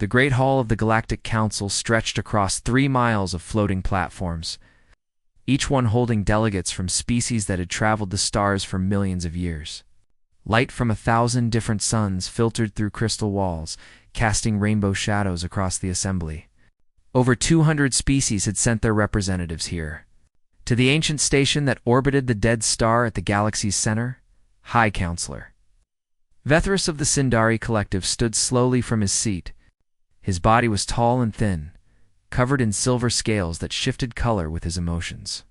The Great Hall of the Galactic Council stretched across 3 miles of floating platforms, each one holding delegates from species that had traveled the stars for millions of years. Light from 1,000 different suns filtered through crystal walls, casting rainbow shadows across the assembly. Over 200 species had sent their representatives here. To the ancient station that orbited the dead star at the galaxy's center, High Counselor. Vethris of the Sindari Collective stood slowly from his seat. His body was tall and thin, covered in silver scales that shifted color with his emotions.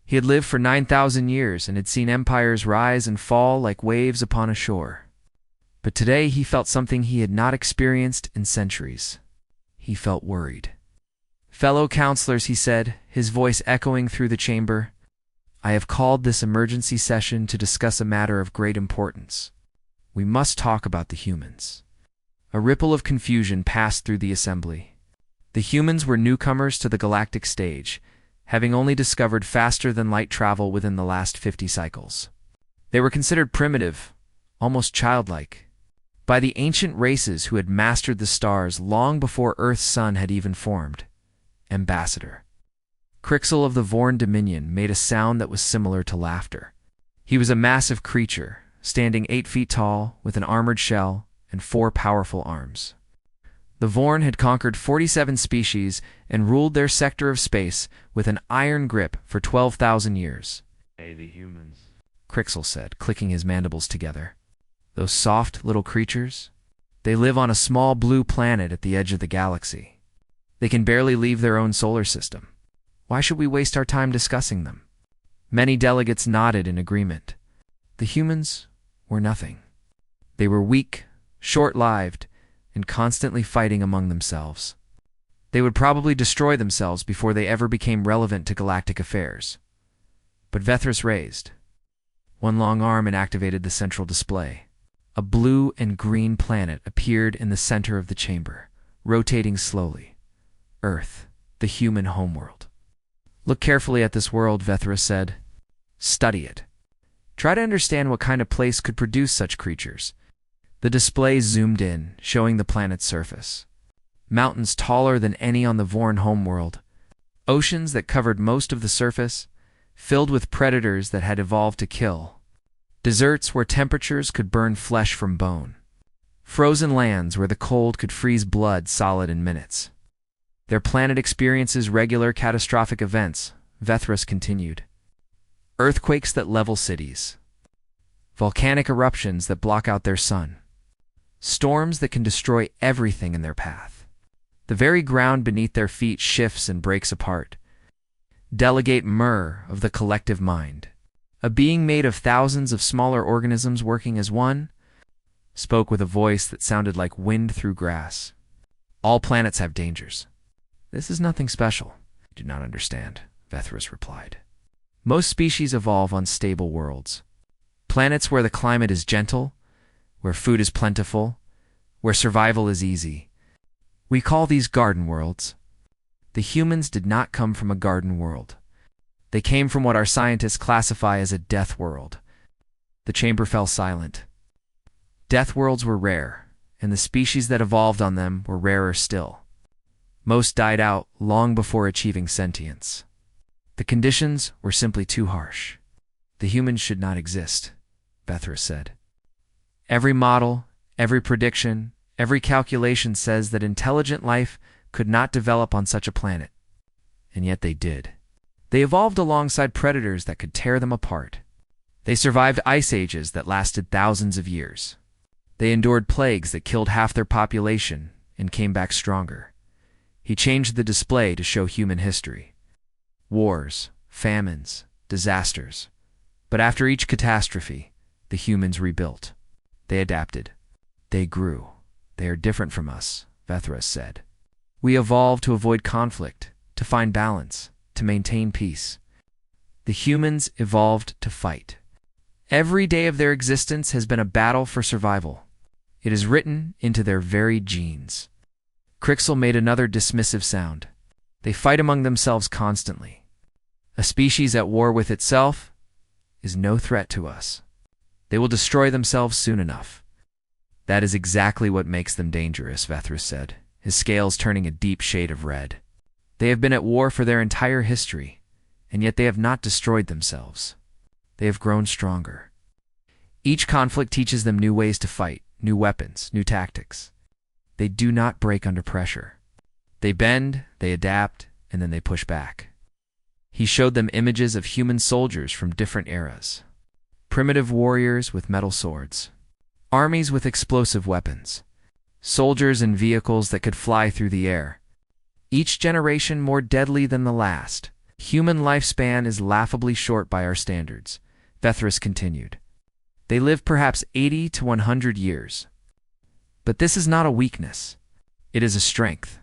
He had lived for 9,000 years and had seen empires rise and fall like waves upon a shore. But today he felt something he had not experienced in centuries. He felt worried. "Fellow counselors," he said, his voice echoing through the chamber, "I have called this emergency session to discuss a matter of great importance. We must talk about the humans." A ripple of confusion passed through the assembly. The humans were newcomers to the galactic stage, having only discovered faster-than-light travel within the last 50 cycles. They were considered primitive, almost childlike, by the ancient races who had mastered the stars long before Earth's sun had even formed. Ambassador Crixel of the Vorn Dominion made a sound that was similar to laughter. He was a massive creature, standing 8 feet tall, with an armored shell and 4 powerful arms. The Vorn had conquered 47 species and ruled their sector of space with an iron grip for 12,000 years. "Hey, the humans," Crixel said, clicking his mandibles together. "Those soft little creatures? They live on a small blue planet at the edge of the galaxy. They can barely leave their own solar system. Why should we waste our time discussing them?" Many delegates nodded in agreement. The humans were nothing. They were weak, short-lived, and constantly fighting among themselves. They would probably destroy themselves before they ever became relevant to galactic affairs. But Vethris raised one long arm and activated the central display. A blue and green planet appeared in the center of the chamber, rotating slowly. Earth, the human homeworld. "Look carefully at this world," Vethris said. "Study it. Try to understand what kind of place could produce such creatures." The display zoomed in, showing the planet's surface. Mountains taller than any on the Vorn homeworld. Oceans that covered most of the surface, filled with predators that had evolved to kill. Deserts where temperatures could burn flesh from bone. Frozen lands where the cold could freeze blood solid in minutes. Their planet experiences regular catastrophic events, Vethris continued. Earthquakes that level cities. Volcanic eruptions that block out their sun. Storms that can destroy everything in their path. The very ground beneath their feet shifts and breaks apart. Delegate Myrrh of the collective mind, a being made of thousands of smaller organisms working as one, spoke with a voice that sounded like wind through grass. "All planets have dangers. This is nothing special." "I do not understand," Vethris replied. "Most species evolve on stable worlds. Planets where the climate is gentle, where food is plentiful, where survival is easy. We call these garden worlds. The humans did not come from a garden world. They came from what our scientists classify as a death world." The chamber fell silent. Death worlds were rare, and the species that evolved on them were rarer still. Most died out long before achieving sentience. The conditions were simply too harsh. "The humans should not exist," Vethris said. "Every model, every prediction, every calculation says that intelligent life could not develop on such a planet. And yet they did. They evolved alongside predators that could tear them apart. They survived ice ages that lasted thousands of years. They endured plagues that killed half their population and came back stronger." He changed the display to show human history. Wars, famines, disasters. But after each catastrophe, the humans rebuilt. They adapted. They grew. "They are different from us," Vethris said. "We evolved to avoid conflict, to find balance, to maintain peace. The humans evolved to fight. Every day of their existence has been a battle for survival. It is written into their very genes." Crixel made another dismissive sound. "They fight among themselves constantly. A species at war with itself is no threat to us. They will destroy themselves soon enough." "That is exactly what makes them dangerous," Vethris said, his scales turning a deep shade of red. They have been at war for their entire history, and yet they have not destroyed themselves. They have grown stronger. Each conflict teaches them new ways to fight, new weapons, new tactics. They do not break under pressure. They bend, they adapt, and then they push back. He showed them images of human soldiers from different eras. Primitive warriors with metal swords. Armies with explosive weapons. Soldiers in vehicles that could fly through the air. Each generation more deadly than the last. Human lifespan is laughably short by our standards, Vethris continued. They live perhaps 80 to 100 years. But this is not a weakness. It is a strength.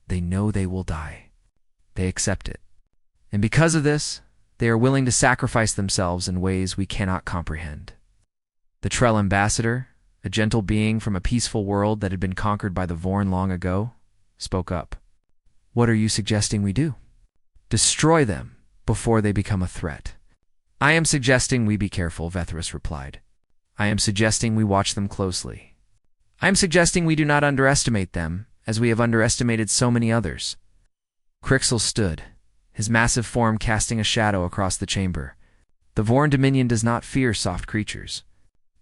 They know they will die. They accept it. And because of this, they are willing to sacrifice themselves in ways we cannot comprehend. The Trell ambassador, a gentle being from a peaceful world that had been conquered by the Vorn long ago, spoke up. What are you suggesting we do? Destroy them before they become a threat. I am suggesting we be careful, Vethris replied. I am suggesting we watch them closely. I am suggesting we do not underestimate them, as we have underestimated so many others. Crixel stood, his massive form casting a shadow across the chamber. The Vorn Dominion does not fear soft creatures.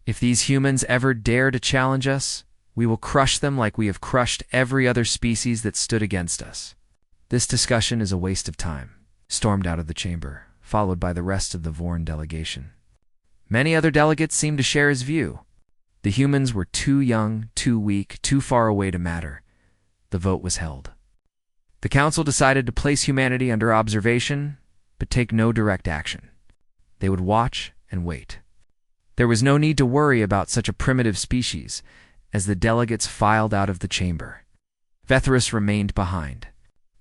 If these humans ever dare to challenge us, we will crush them like we have crushed every other species that stood against us. This discussion is a waste of time, stormed out of the chamber, followed by the rest of the Vorn delegation. Many other delegates seemed to share his view. The humans were too young, too weak, too far away to matter. The vote was held. The council decided to place humanity under observation, but take no direct action. They would watch and wait. There was no need to worry about such a primitive species as the delegates filed out of the chamber. Vethris remained behind.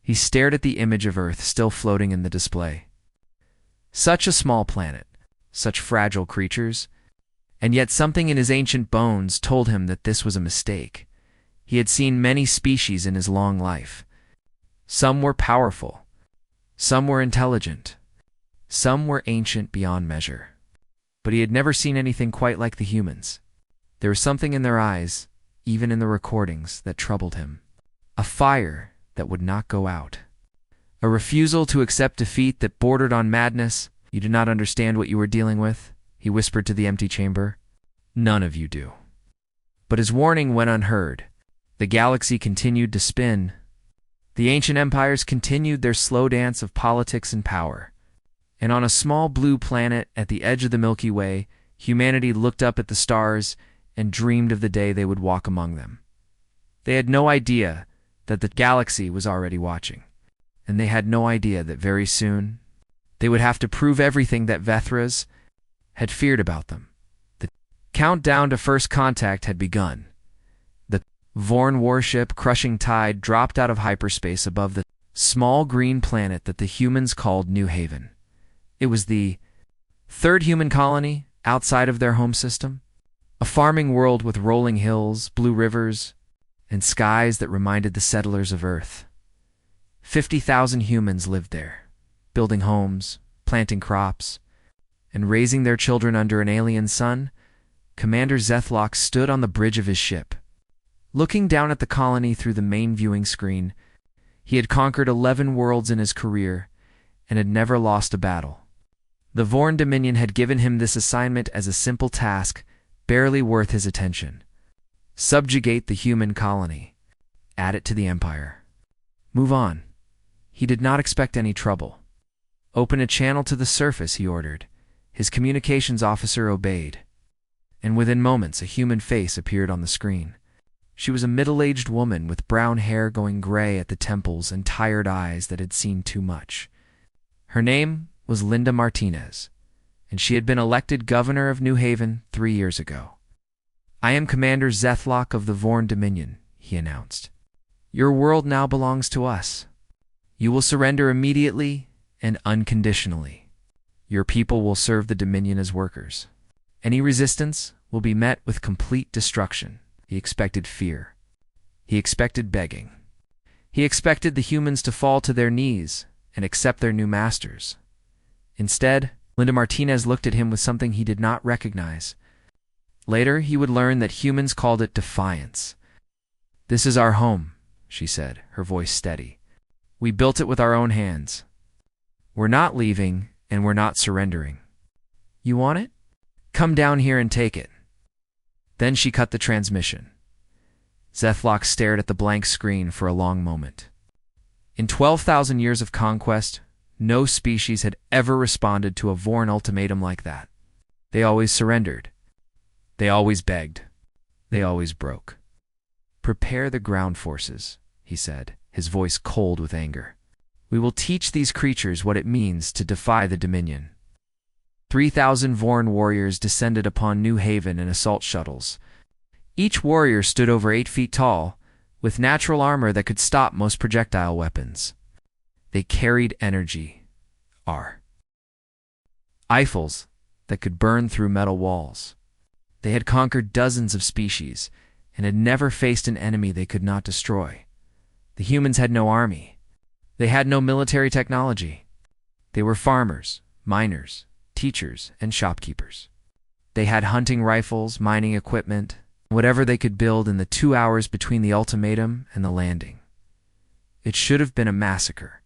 He stared at the image of Earth still floating in the display. Such a small planet, such fragile creatures, and yet something in his ancient bones told him that this was a mistake. He had seen many species in his long life. Some were powerful. Some were intelligent. Some were ancient beyond measure. But he had never seen anything quite like the humans. There was something in their eyes, even in the recordings, that troubled him. A fire that would not go out. A refusal to accept defeat that bordered on madness. You do not understand what you are dealing with, he whispered to the empty chamber. None of you do. But his warning went unheard. The galaxy continued to spin. The ancient empires continued their slow dance of politics and power. And on a small blue planet at the edge of the Milky Way, humanity looked up at the stars and dreamed of the day they would walk among them. They had no idea that the galaxy was already watching, and they had no idea that very soon they would have to prove everything that Vethris had feared about them. The countdown to first contact had begun. The Vorn warship Crushing Tide dropped out of hyperspace above the small green planet that the humans called New Haven. It was the third human colony outside of their home system, a farming world with rolling hills, blue rivers, and skies that reminded the settlers of Earth. 50,000 humans lived there, building homes, planting crops, and raising their children under an alien sun. Commander Zethlock stood on the bridge of his ship. Looking down at the colony through the main viewing screen, he had conquered 11 worlds in his career and had never lost a battle. The Vorn Dominion had given him this assignment as a simple task, barely worth his attention. Subjugate the human colony. Add it to the Empire. Move on. He did not expect any trouble. Open a channel to the surface, he ordered. His communications officer obeyed. And within moments, a human face appeared on the screen. She was a middle-aged woman with brown hair going gray at the temples and tired eyes that had seen too much. Her name was Linda Martinez, and she had been elected governor of New Haven 3 years ago. I am Commander Zethlock of the Vorn Dominion, he announced. Your world now belongs to us. You will surrender immediately and unconditionally. Your people will serve the Dominion as workers. Any resistance will be met with complete destruction. He expected fear. He expected begging. He expected the humans to fall to their knees and accept their new masters. Instead, Linda Martinez looked at him with something he did not recognize. Later, he would learn that humans called it defiance. This is our home, she said, her voice steady. "We built it with our own hands. We're not leaving, and we're not surrendering. You want it? Come down here and take it." Then she cut the transmission. Zethlock stared at the blank screen for a long moment. In 12,000 years of conquest, no species had ever responded to a Vorn ultimatum like that. They always surrendered. They always begged. They always broke. "Prepare the ground forces," he said, his voice cold with anger. "We will teach these creatures what it means to defy the Dominion." 3,000 Vorn warriors descended upon New Haven in assault shuttles. Each warrior stood over 8 feet tall, with natural armor that could stop most projectile weapons. They carried energy, Eiffels that could burn through metal walls. They had conquered dozens of species and had never faced an enemy they could not destroy. The humans had no army. They had no military technology. They were farmers, miners, teachers, and shopkeepers. They had hunting rifles, mining equipment, whatever they could build in the 2 hours between the ultimatum and the landing. It should have been a massacre.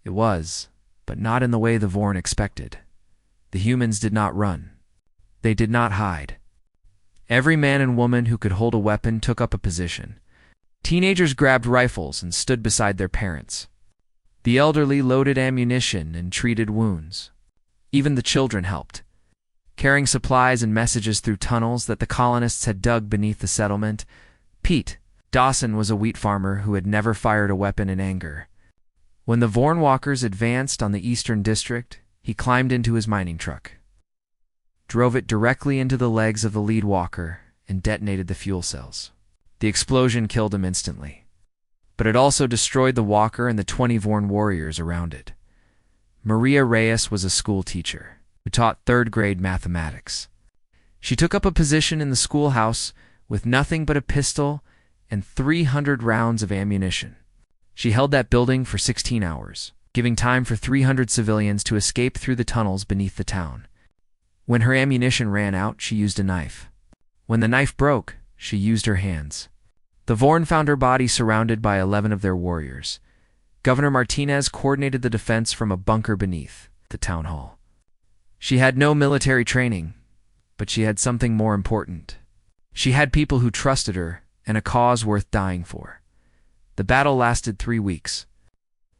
It was, but not in the way the Vorn expected. The humans did not run. They did not hide. Every man and woman who could hold a weapon took up a position. Teenagers grabbed rifles and stood beside their parents. The elderly loaded ammunition and treated wounds. Even the children helped, carrying supplies and messages through tunnels that the colonists had dug beneath the settlement. Pete Dawson was a wheat farmer who had never fired a weapon in anger. When the Vorn walkers advanced on the eastern district, he climbed into his mining truck, drove it directly into the legs of the lead walker, and detonated the fuel cells. The explosion killed him instantly, but it also destroyed the walker and the 20 Vorn warriors around it. Maria Reyes was a school teacher who taught 3rd grade mathematics. She took up a position in the schoolhouse with nothing but a pistol and 300 rounds of ammunition. She held that building for 16 hours, giving time for 300 civilians to escape through the tunnels beneath the town. When her ammunition ran out, she used a knife. When the knife broke, she used her hands. The Vorn found her body surrounded by 11 of their warriors. Governor Martinez coordinated the defense from a bunker beneath the town hall. She had no military training, but she had something more important. She had people who trusted her and a cause worth dying for. The battle lasted 3 weeks.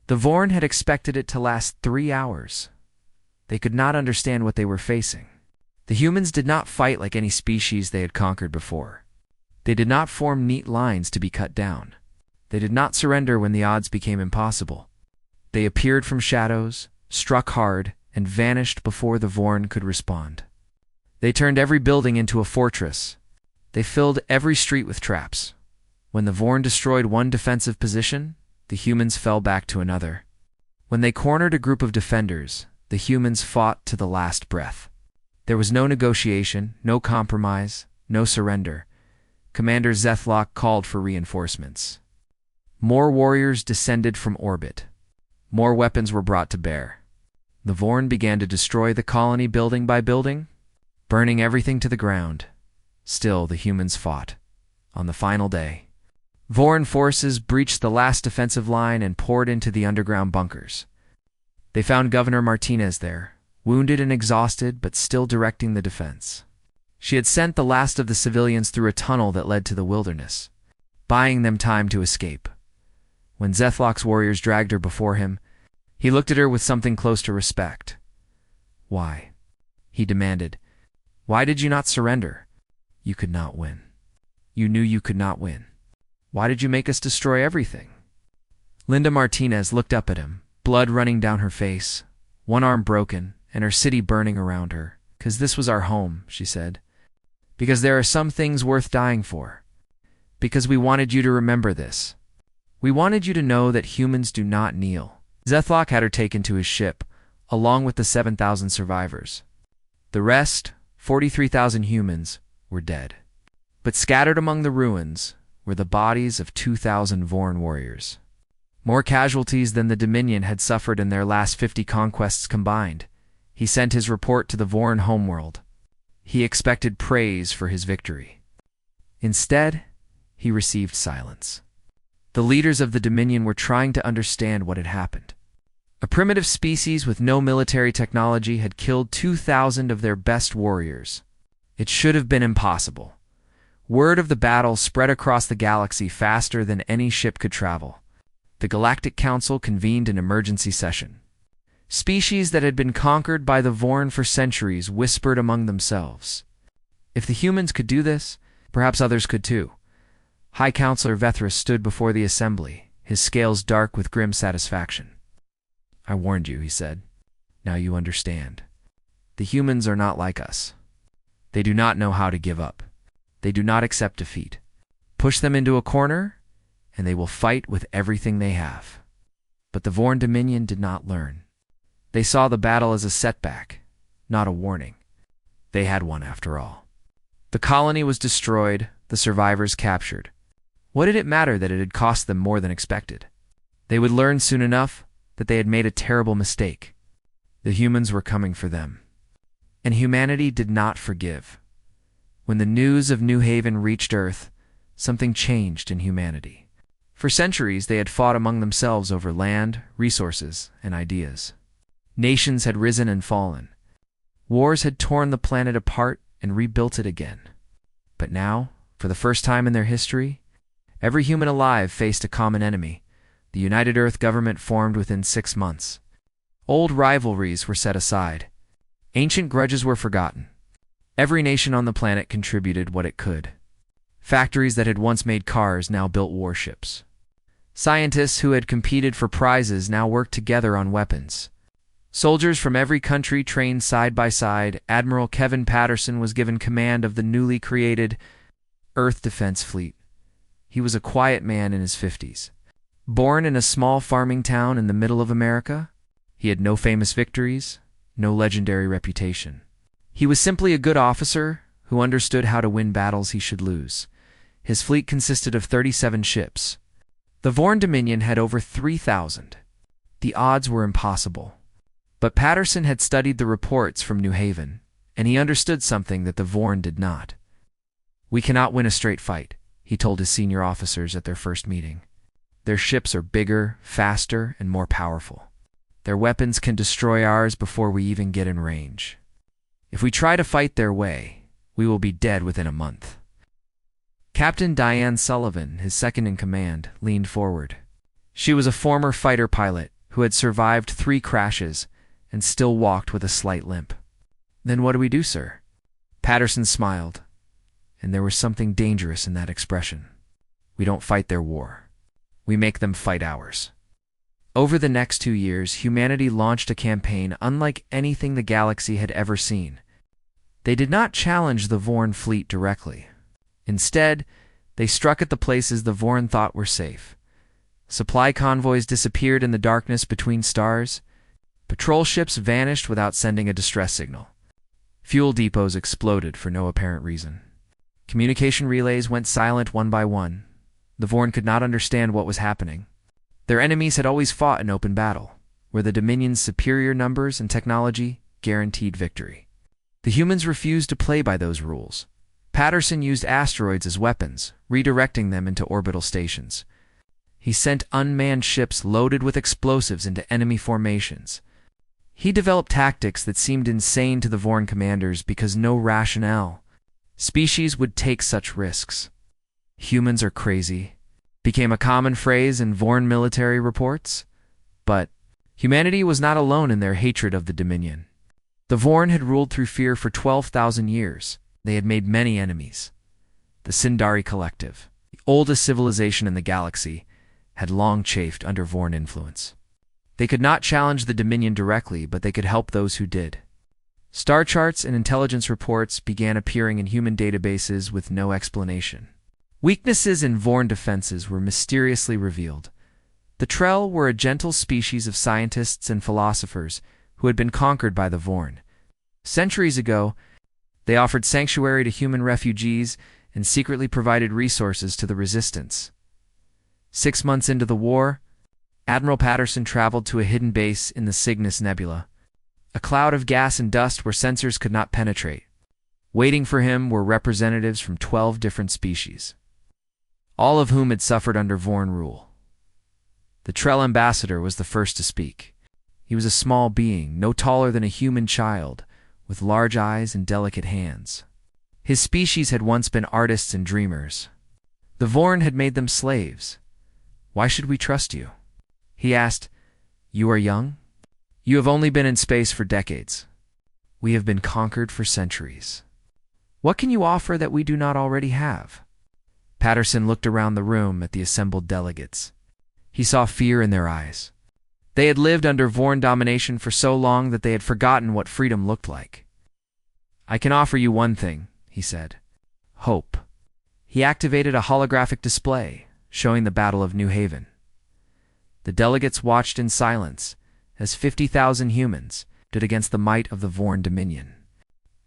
The Vorn had expected it to last 3 hours. They could not understand what they were facing. The humans did not fight like any species they had conquered before. They did not form neat lines to be cut down. They did not surrender when the odds became impossible. They appeared from shadows, struck hard, and vanished before the Vorn could respond. They turned every building into a fortress. They filled every street with traps. When the Vorn destroyed one defensive position, the humans fell back to another. When they cornered a group of defenders, the humans fought to the last breath. There was no negotiation, no compromise, no surrender. Commander Zethlock called for reinforcements. More warriors descended from orbit. More weapons were brought to bear. The Vorn began to destroy the colony building by building, burning everything to the ground. Still, the humans fought. On the final day, Vorn forces breached the last defensive line and poured into the underground bunkers. They found Governor Martinez there, wounded and exhausted, but still directing the defense. She had sent the last of the civilians through a tunnel that led to the wilderness, buying them time to escape. When Zethlock's warriors dragged her before him, he looked at her with something close to respect. "Why?" he demanded. "Why did you not surrender? You could not win. You knew you could not win. Why did you make us destroy everything?" Linda Martinez looked up at him, blood running down her face, one arm broken, and her city burning around her. "'Cause this was our home," she said. "Because there are some things worth dying for. Because we wanted you to remember this. We wanted you to know that humans do not kneel." Zethlock had her taken to his ship, along with the 7,000 survivors. The rest, 43,000 humans, were dead. But scattered among the ruins were the bodies of 2,000 Vorn warriors. More casualties than the Dominion had suffered in their last 50 conquests combined. He sent his report to the Vorn homeworld. He expected praise for his victory. Instead, he received silence. The leaders of the Dominion were trying to understand what had happened. A primitive species with no military technology had killed 2,000 of their best warriors. It should have been impossible. Word of the battle spread across the galaxy faster than any ship could travel. The Galactic Council convened an emergency session. Species that had been conquered by the Vorn for centuries whispered among themselves. If the humans could do this, perhaps others could too. High Counselor Vethris stood before the assembly, his scales dark with grim satisfaction. "I warned you," he said. "Now you understand. The humans are not like us. They do not know how to give up. They do not accept defeat. Push them into a corner, and they will fight with everything they have." But the Vorn Dominion did not learn. They saw the battle as a setback, not a warning. They had one after all. The colony was destroyed, the survivors captured. What did it matter that it had cost them more than expected? They would learn soon enough that they had made a terrible mistake. The humans were coming for them. And humanity did not forgive. When the news of New Haven reached Earth, something changed in humanity. For centuries, they had fought among themselves over land, resources, and ideas. Nations had risen and fallen. Wars had torn the planet apart and rebuilt it again. But now, for the first time in their history, every human alive faced a common enemy. The United Earth government formed within 6 months. Old rivalries were set aside. Ancient grudges were forgotten. Every nation on the planet contributed what it could. Factories that had once made cars now built warships. Scientists who had competed for prizes now worked together on weapons. Soldiers from every country trained side by side. Admiral Kevin Patterson was given command of the newly created Earth Defense Fleet. He was a quiet man in his 50s. Born in a small farming town in the middle of America, he had no famous victories, no legendary reputation. He was simply a good officer who understood how to win battles he should lose. His fleet consisted of 37 ships. The Vorn Dominion had over 3,000. The odds were impossible. But Patterson had studied the reports from New Haven, and he understood something that the Vorn did not. "We cannot win a straight fight," he told his senior officers at their first meeting. "Their ships are bigger, faster, and more powerful. Their weapons can destroy ours before we even get in range. If we try to fight their way, we will be dead within a month." Captain Diane Sullivan, his second-in-command, leaned forward. She was a former fighter pilot who had survived 3 crashes and still walked with a slight limp. "Then what do we do, sir?" Patterson smiled, and there was something dangerous in that expression. "We don't fight their war. We make them fight ours." Over the next 2 years, humanity launched a campaign unlike anything the galaxy had ever seen. They did not challenge the Vorn fleet directly. Instead, they struck at the places the Vorn thought were safe. Supply convoys disappeared in the darkness between stars. Patrol ships vanished without sending a distress signal. Fuel depots exploded for no apparent reason. Communication relays went silent one by one. The Vorn could not understand what was happening. Their enemies had always fought in open battle, where the Dominion's superior numbers and technology guaranteed victory. The humans refused to play by those rules. Patterson used asteroids as weapons, redirecting them into orbital stations. He sent unmanned ships loaded with explosives into enemy formations. He developed tactics that seemed insane to the Vorn commanders because no rationale species would take such risks. "Humans are crazy" became a common phrase in Vorn military reports. But humanity was not alone in their hatred of the Dominion. The Vorn had ruled through fear for 12,000 years. They had made many enemies. The Sindari Collective, the oldest civilization in the galaxy, had long chafed under Vorn influence. They could not challenge the Dominion directly, but they could help those who did. Star charts and intelligence reports began appearing in human databases with no explanation. Weaknesses in Vorn defenses were mysteriously revealed. The Trell were a gentle species of scientists and philosophers who had been conquered by the Vorn. Centuries ago, they offered sanctuary to human refugees and secretly provided resources to the resistance. 6 months into the war, Admiral Patterson traveled to a hidden base in the Cygnus Nebula, a cloud of gas and dust where sensors could not penetrate. Waiting for him were representatives from 12 different species. all of whom had suffered under Vorn rule. The Trell ambassador was the first to speak. He was a small being, no taller than a human child, with large eyes and delicate hands. His species had once been artists and dreamers. The Vorn had made them slaves. "Why should we trust you?" he asked. "You are young? You have only been in space for decades. We have been conquered for centuries. What can you offer that we do not already have?" Patterson looked around the room at the assembled delegates. He saw fear in their eyes. They had lived under Vorn domination for so long that they had forgotten what freedom looked like. "I can offer you one thing," he said. "Hope." He activated a holographic display, showing the Battle of New Haven. The delegates watched in silence as 50,000 humans stood against the might of the Vorn Dominion.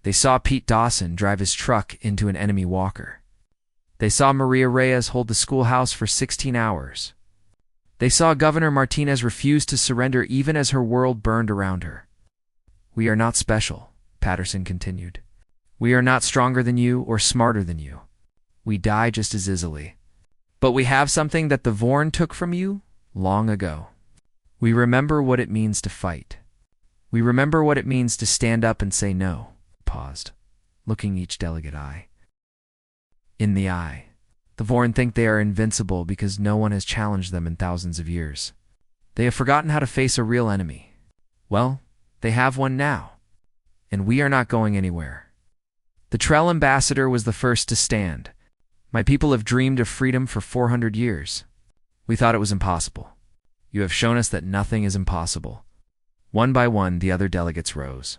They saw Pete Dawson drive his truck into an enemy walker. They saw Maria Reyes hold the schoolhouse for 16 hours. They saw Governor Martinez refuse to surrender even as her world burned around her. "We are not special," Patterson continued. "We are not stronger than you or smarter than you. We die just as easily. But we have something that the Vorn took from you long ago. We remember what it means to fight. We remember what it means to stand up and say no." He paused, looking each delegate in the eye. "The Vorn think they are invincible because no one has challenged them in thousands of years. They have forgotten how to face a real enemy. Well, they have one now, and we are not going anywhere." The Trell ambassador was the first to stand. "My people have dreamed of freedom for 400 years. We thought it was impossible. You have shown us that nothing is impossible." One by one, the other delegates rose.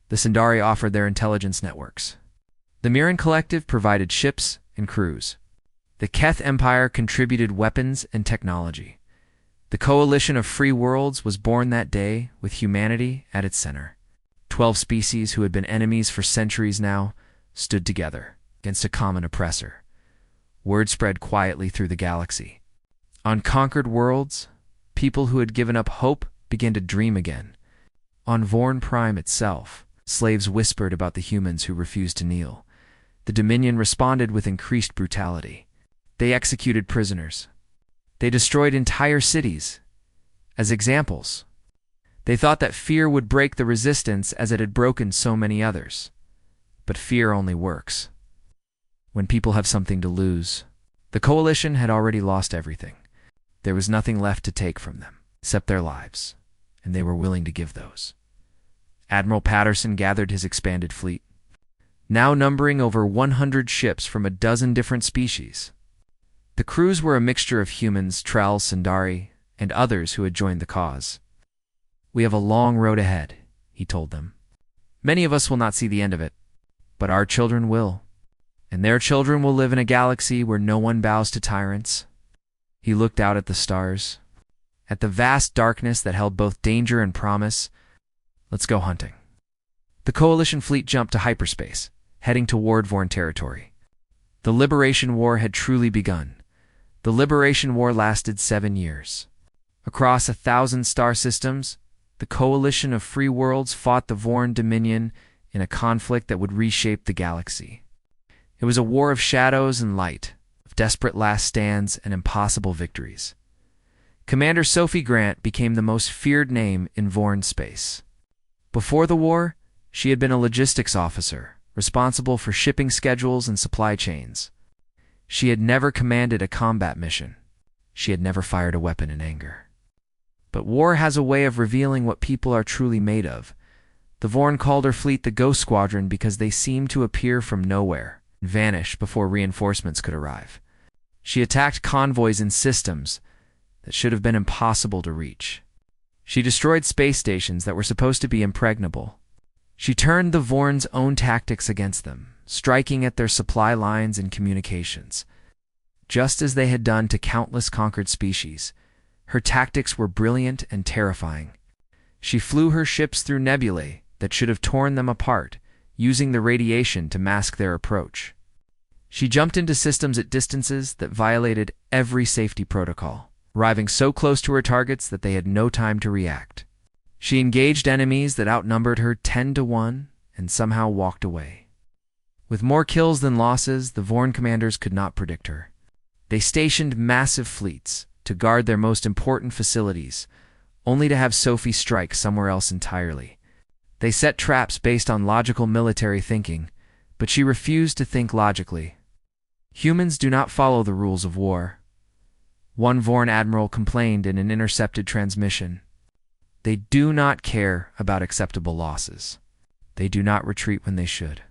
The Sindari offered their intelligence networks. The Mirren Collective provided ships and crews. The Keth Empire contributed weapons and technology. The Coalition of Free Worlds was born that day with humanity at its center. 12 species who had been enemies for centuries now stood together against a common oppressor. Word spread quietly through the galaxy. On conquered worlds, people who had given up hope began to dream again. On Vorn Prime itself, slaves whispered about the humans who refused to kneel. The Dominion responded with increased brutality. They executed prisoners. They destroyed entire cities. As examples, they thought that fear would break the resistance as it had broken so many others. But fear only works when people have something to lose. The Coalition had already lost everything. There was nothing left to take from them, except their lives, and they were willing to give those. Admiral Patterson gathered his expanded fleet, now numbering over 100 ships from a dozen different species. The crews were a mixture of humans, Trell, Sindari, and others who had joined the cause. "We have a long road ahead," he told them. "Many of us will not see the end of it, but our children will, and their children will live in a galaxy where no one bows to tyrants." He looked out at the stars, at the vast darkness that held both danger and promise. "Let's go hunting." The Coalition fleet jumped to hyperspace, heading toward Vorn territory. The Liberation War had truly begun. The Liberation War lasted 7 years. Across 1,000 star systems, the Coalition of Free Worlds fought the Vorn Dominion in a conflict that would reshape the galaxy. It was a war of shadows and light, of desperate last stands and impossible victories. Commander Sophie Grant became the most feared name in Vorn space. Before the war, she had been a logistics officer, responsible for shipping schedules and supply chains. She had never commanded a combat mission. She had never fired a weapon in anger. But war has a way of revealing what people are truly made of. The Vorn called her fleet the Ghost Squadron because they seemed to appear from nowhere and vanish before reinforcements could arrive. She attacked convoys in systems that should have been impossible to reach. She destroyed space stations that were supposed to be impregnable. She turned the Vorn's own tactics against them, striking at their supply lines and communications. Just as they had done to countless conquered species, her tactics were brilliant and terrifying. She flew her ships through nebulae that should have torn them apart, using the radiation to mask their approach. She jumped into systems at distances that violated every safety protocol, arriving so close to her targets that they had no time to react. She engaged enemies that outnumbered her 10-1 and somehow walked away. With more kills than losses, the Vorn commanders could not predict her. They stationed massive fleets to guard their most important facilities, only to have Sophie strike somewhere else entirely. They set traps based on logical military thinking, but she refused to think logically. Humans do not follow the rules of war. One Vorn admiral complained in an intercepted transmission. They do not care about acceptable losses. They do not retreat when they should.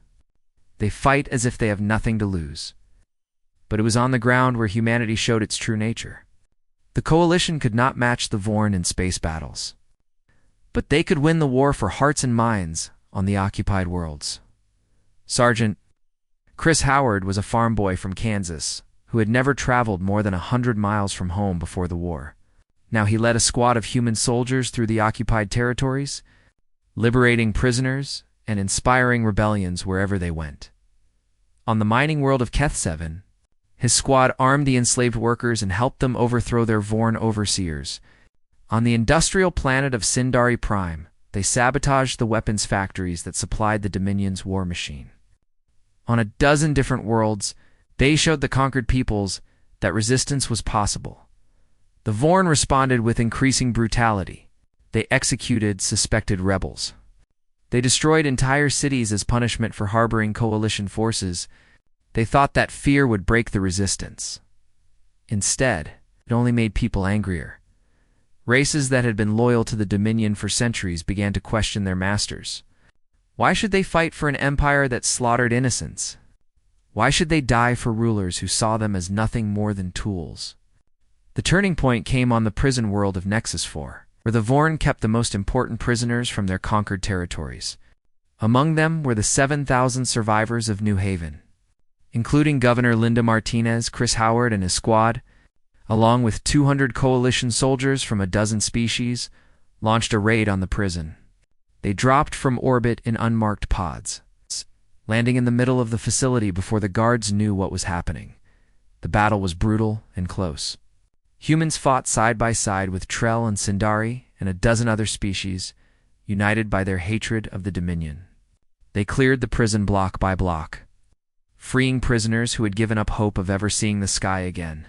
They fight as if they have nothing to lose. But it was on the ground where humanity showed its true nature. The Coalition could not match the Vorn in space battles. But they could win the war for hearts and minds on the occupied worlds. Sergeant Chris Howard was a farm boy from Kansas who had never traveled more than 100 miles from home before the war. Now he led a squad of human soldiers through the occupied territories, liberating prisoners and inspiring rebellions wherever they went. On the mining world of Keth 7, his squad armed the enslaved workers and helped them overthrow their Vorn overseers. On the industrial planet of Sindari Prime, they sabotaged the weapons factories that supplied the Dominion's war machine. On a dozen different worlds, they showed the conquered peoples that resistance was possible. The Vorn responded with increasing brutality. They executed suspected rebels. They destroyed entire cities as punishment for harboring Coalition forces. They thought that fear would break the resistance. Instead, it only made people angrier. Races that had been loyal to the Dominion for centuries began to question their masters. Why should they fight for an empire that slaughtered innocents? Why should they die for rulers who saw them as nothing more than tools? The turning point came on the prison world of Nexus 4, where the Vorn kept the most important prisoners from their conquered territories. Among them were the 7,000 survivors of New Haven, including Governor Linda Martinez, Chris Howard, and his squad, along with 200 Coalition soldiers from a dozen species, launched a raid on the prison. They dropped from orbit in unmarked pods, landing in the middle of the facility before the guards knew what was happening. The battle was brutal and close. Humans fought side by side with Trell and Sindari and a dozen other species, united by their hatred of the Dominion. They cleared the prison block by block, freeing prisoners who had given up hope of ever seeing the sky again.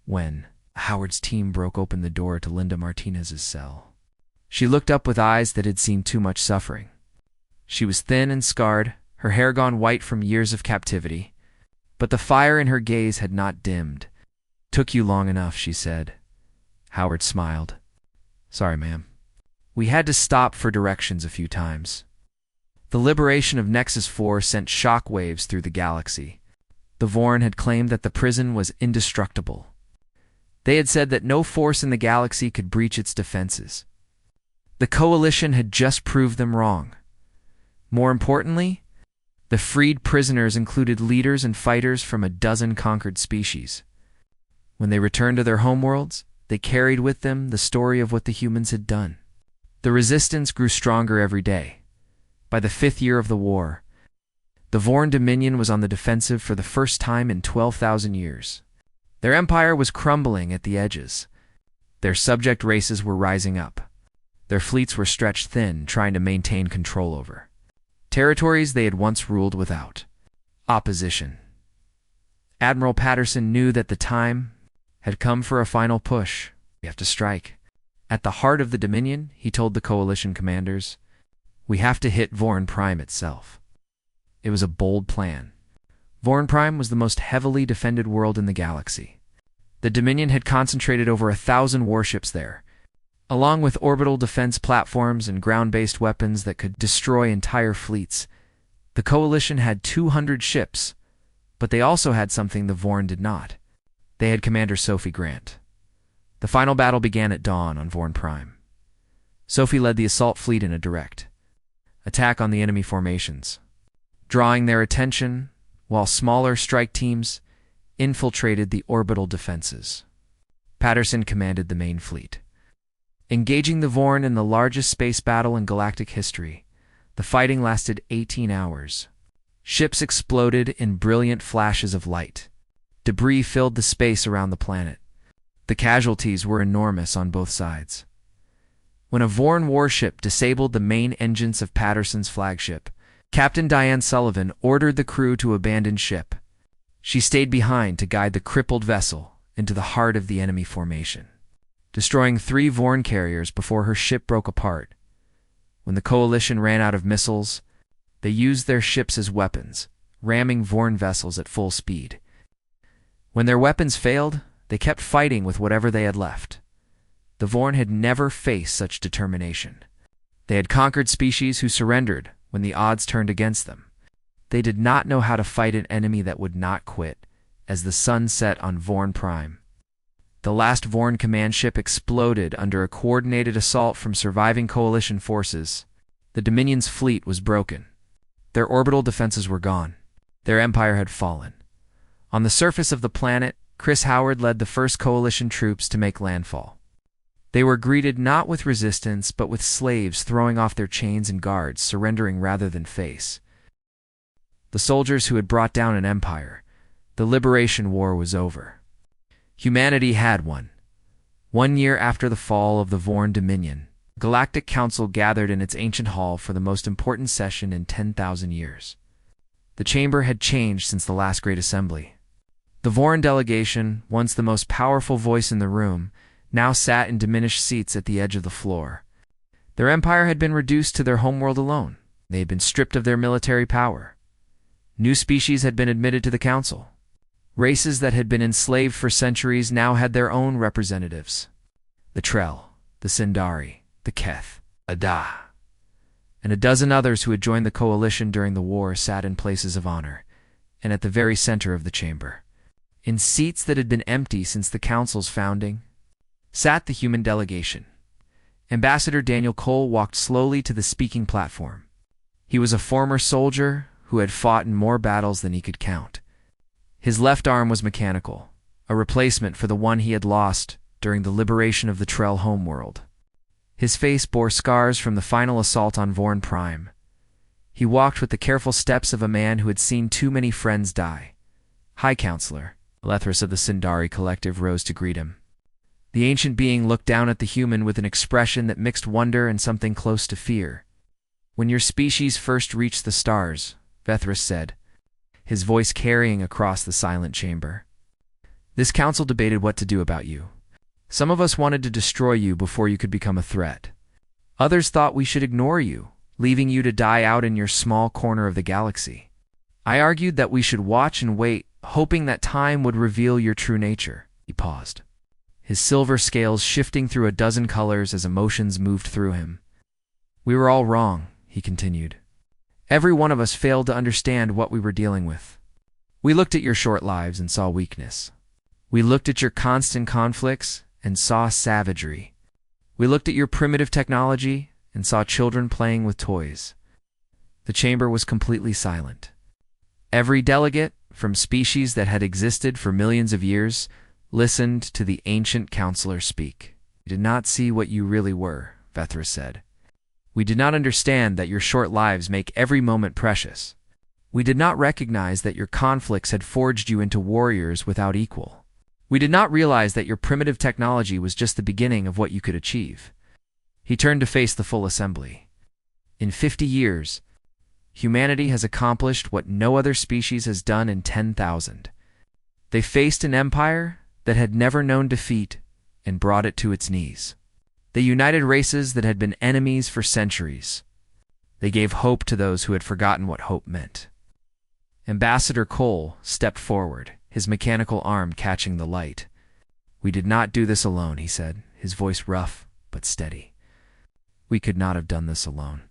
When Howard's team broke open the door to Linda Martinez's cell, she looked up with eyes that had seen too much suffering. She was thin and scarred, her hair gone white from years of captivity, but the fire in her gaze had not dimmed. "Took you long enough," she said. Howard smiled. "Sorry, ma'am. We had to stop for directions a few times." The liberation of Nexus 4 sent shock waves through the galaxy. The Vorn had claimed that the prison was indestructible. They had said that no force in the galaxy could breach its defenses. The Coalition had just proved them wrong. More importantly, the freed prisoners included leaders and fighters from a dozen conquered species. When they returned to their homeworlds, they carried with them the story of what the humans had done. The resistance grew stronger every day. By the 5th year of the war, the Vorn Dominion was on the defensive for the first time in 12,000 years. Their empire was crumbling at the edges. Their subject races were rising up. Their fleets were stretched thin, trying to maintain control over territories they had once ruled without opposition. Admiral Patterson knew that the time had come for a final push. "We have to strike. At the heart of the Dominion," he told the Coalition commanders, "we have to hit Vorn Prime itself." It was a bold plan. Vorn Prime was the most heavily defended world in the galaxy. The Dominion had concentrated over 1,000 warships there, along with orbital defense platforms and ground-based weapons that could destroy entire fleets. The Coalition had 200 ships, but they also had something the Vorn did not. They had Commander Sophie Grant. The final battle began at dawn on Vorn Prime. Sophie led the assault fleet in a direct attack on the enemy formations, drawing their attention while smaller strike teams infiltrated the orbital defenses. Patterson commanded the main fleet. Engaging the Vorn in the largest space battle in galactic history, the fighting lasted 18 hours. Ships exploded in brilliant flashes of light. Debris filled the space around the planet. The casualties were enormous on both sides. When a Vorn warship disabled the main engines of Patterson's flagship, Captain Diane Sullivan ordered the crew to abandon ship. She stayed behind to guide the crippled vessel into the heart of the enemy formation, destroying 3 Vorn carriers before her ship broke apart. When the Coalition ran out of missiles, they used their ships as weapons, ramming Vorn vessels at full speed. When their weapons failed, they kept fighting with whatever they had left. The Vorn had never faced such determination. They had conquered species who surrendered when the odds turned against them. They did not know how to fight an enemy that would not quit, as the sun set on Vorn Prime. The last Vorn command ship exploded under a coordinated assault from surviving Coalition forces. The Dominion's fleet was broken. Their orbital defenses were gone. Their empire had fallen. On the surface of the planet, Chris Howard led the first Coalition troops to make landfall. They were greeted not with resistance, but with slaves throwing off their chains and guards, surrendering rather than face. The soldiers who had brought down an empire. The Liberation War was over. Humanity had won. 1 year after the fall of the Vorn Dominion, Galactic Council gathered in its ancient hall for the most important session in 10,000 years. The chamber had changed since the last Great Assembly. The Vorn delegation, once the most powerful voice in the room, now sat in diminished seats at the edge of the floor. Their empire had been reduced to their homeworld alone. They had been stripped of their military power. New species had been admitted to the council. Races that had been enslaved for centuries now had their own representatives. The Trell, the Sindari, the Keth, Ada, and a dozen others who had joined the Coalition during the war sat in places of honor, and at the very center of the chamber. In seats that had been empty since the council's founding, sat the human delegation. Ambassador Daniel Cole walked slowly to the speaking platform. He was a former soldier who had fought in more battles than he could count. His left arm was mechanical, a replacement for the one he had lost during the liberation of the Trell homeworld. His face bore scars from the final assault on Vorn Prime. He walked with the careful steps of a man who had seen too many friends die. High Counselor, Lethris of the Sindari Collective, rose to greet him. The ancient being looked down at the human with an expression that mixed wonder and something close to fear. "When your species first reached the stars," Vethris said, his voice carrying across the silent chamber, "this council debated what to do about you. Some of us wanted to destroy you before you could become a threat. Others thought we should ignore you, leaving you to die out in your small corner of the galaxy. I argued that we should watch and wait, hoping that time would reveal your true nature." He paused, his silver scales shifting through a dozen colors as emotions moved through him. "We were all wrong," he continued. "Every one of us failed to understand what we were dealing with. We looked at your short lives and saw weakness. We looked at your constant conflicts and saw savagery. We looked at your primitive technology and saw children playing with toys." The chamber was completely silent. Every delegate, from species that had existed for millions of years, listened to the ancient counselor speak. "We did not see what you really were," Vethris said. "We did not understand that your short lives make every moment precious. We did not recognize that your conflicts had forged you into warriors without equal. We did not realize that your primitive technology was just the beginning of what you could achieve." He turned to face the full assembly. "In 50 years, humanity has accomplished what no other species has done in 10,000. They faced an empire that had never known defeat and brought it to its knees. They united races that had been enemies for centuries. They gave hope to those who had forgotten what hope meant." Ambassador Cole stepped forward, his mechanical arm catching the light. "We did not do this alone," he said, his voice rough but steady. "We could not have done this alone.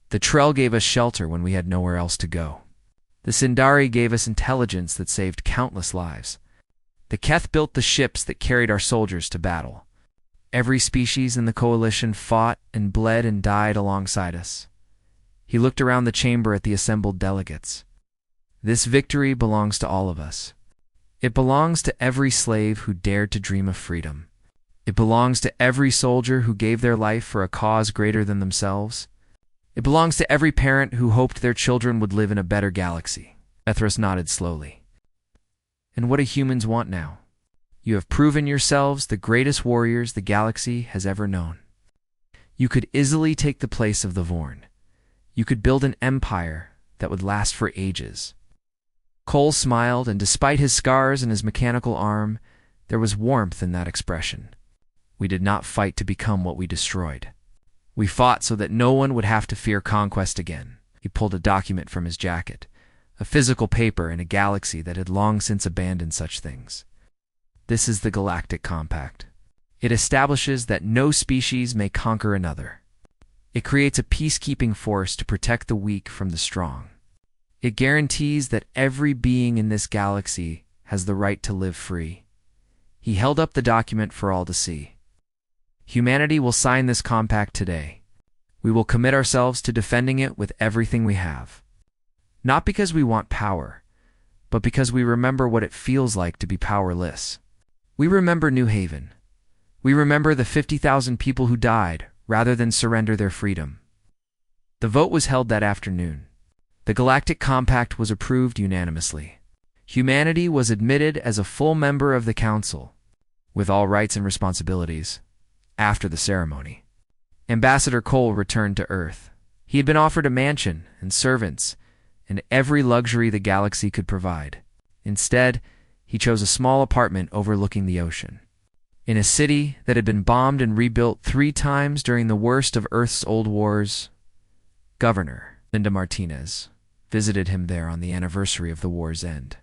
The Trell gave us shelter when we had nowhere else to go. The Sindari gave us intelligence that saved countless lives. The Keth built the ships that carried our soldiers to battle. Every species in the Coalition fought and bled and died alongside us." He looked around the chamber at the assembled delegates. "This victory belongs to all of us. It belongs to every slave who dared to dream of freedom. It belongs to every soldier who gave their life for a cause greater than themselves. It belongs to every parent who hoped their children would live in a better galaxy." Ethros nodded slowly. "And what do humans want now? You have proven yourselves the greatest warriors the galaxy has ever known. You could easily take the place of the Vorn. You could build an empire that would last for ages. Cole smiled, and despite his scars and his mechanical arm, there was warmth in that expression. We did not fight to become what we destroyed. We fought so that no one would have to fear conquest again. He pulled a document from his jacket, a physical paper in a galaxy that had long since abandoned such things. This is the Galactic Compact. It establishes that no species may conquer another. It creates a peacekeeping force to protect the weak from the strong. It guarantees that every being in this galaxy has the right to live free. He held up the document for all to see. Humanity will sign this compact today. We will commit ourselves to defending it with everything we have. Not because we want power, but because we remember what it feels like to be powerless. We remember New Haven. We remember the 50,000 people who died rather than surrender their freedom. The vote was held that afternoon. The Galactic Compact was approved unanimously. Humanity was admitted as a full member of the Council, with all rights and responsibilities. After the ceremony, Ambassador Cole returned to Earth. He had been offered a mansion and servants and every luxury the galaxy could provide. Instead, he chose a small apartment overlooking the ocean. In a city that had been bombed and rebuilt 3 times during the worst of Earth's old wars, Governor Linda Martinez visited him there on the anniversary of the war's end.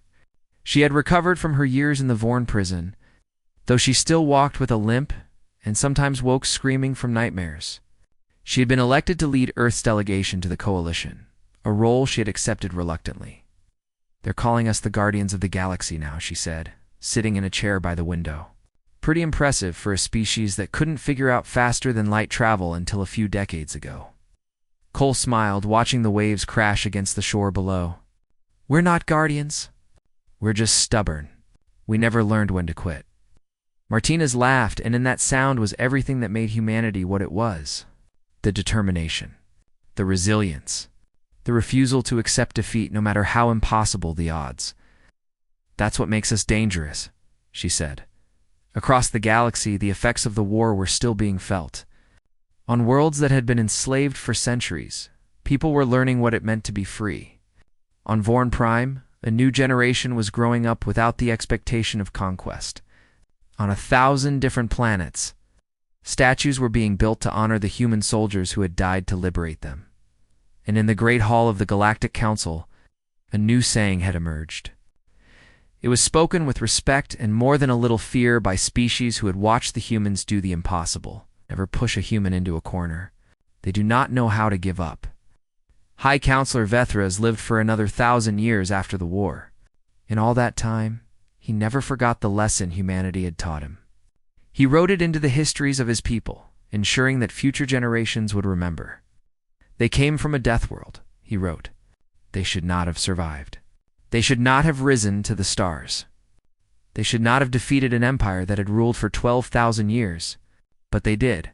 She had recovered from her years in the Vorn prison, though she still walked with a limp and sometimes woke screaming from nightmares. She had been elected to lead Earth's delegation to the Coalition, a role she had accepted reluctantly. "They're calling us the Guardians of the Galaxy now," she said, sitting in a chair by the window. Pretty impressive for a species that couldn't figure out faster than light travel until a few decades ago. Cole smiled, watching the waves crash against the shore below. "We're not Guardians. We're just stubborn. We never learned when to quit." Martinez laughed, and in that sound was everything that made humanity what it was. The determination, the resilience, the refusal to accept defeat no matter how impossible the odds. "That's what makes us dangerous," she said. Across the galaxy, the effects of the war were still being felt. On worlds that had been enslaved for centuries, people were learning what it meant to be free. On Vorn Prime, a new generation was growing up without the expectation of conquest. On 1,000 different planets, statues were being built to honor the human soldiers who had died to liberate them. And in the Great Hall of the Galactic Council, a new saying had emerged. It was spoken with respect and more than a little fear by species who had watched the humans do the impossible, never push a human into a corner. They do not know how to give up. High Counselor Vethras lived for another 1,000 years after the war. In all that time, he never forgot the lesson humanity had taught him. He wrote it into the histories of his people, ensuring that future generations would remember. "They came from a death world," he wrote. "They should not have survived. They should not have risen to the stars. They should not have defeated an empire that had ruled for 12,000 years, but they did,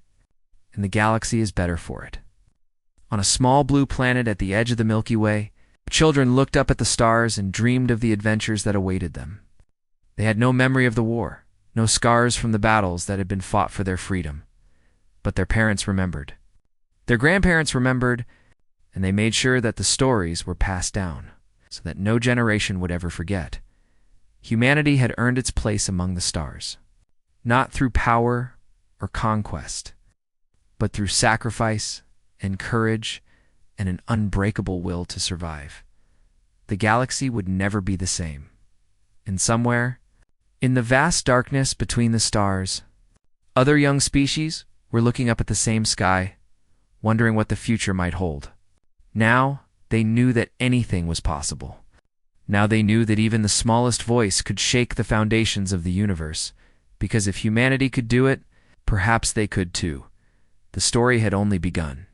and the galaxy is better for it." On a small blue planet at the edge of the Milky Way, children looked up at the stars and dreamed of the adventures that awaited them. They had no memory of the war, no scars from the battles that had been fought for their freedom, but their parents remembered. Their grandparents remembered, and they made sure that the stories were passed down, so that no generation would ever forget. Humanity had earned its place among the stars, not through power or conquest, but through sacrifice and courage and an unbreakable will to survive. The galaxy would never be the same. And somewhere, in the vast darkness between the stars, other young species were looking up at the same sky, wondering what the future might hold. Now, they knew that anything was possible. Now they knew that even the smallest voice could shake the foundations of the universe, because if humanity could do it, perhaps they could too. The story had only begun.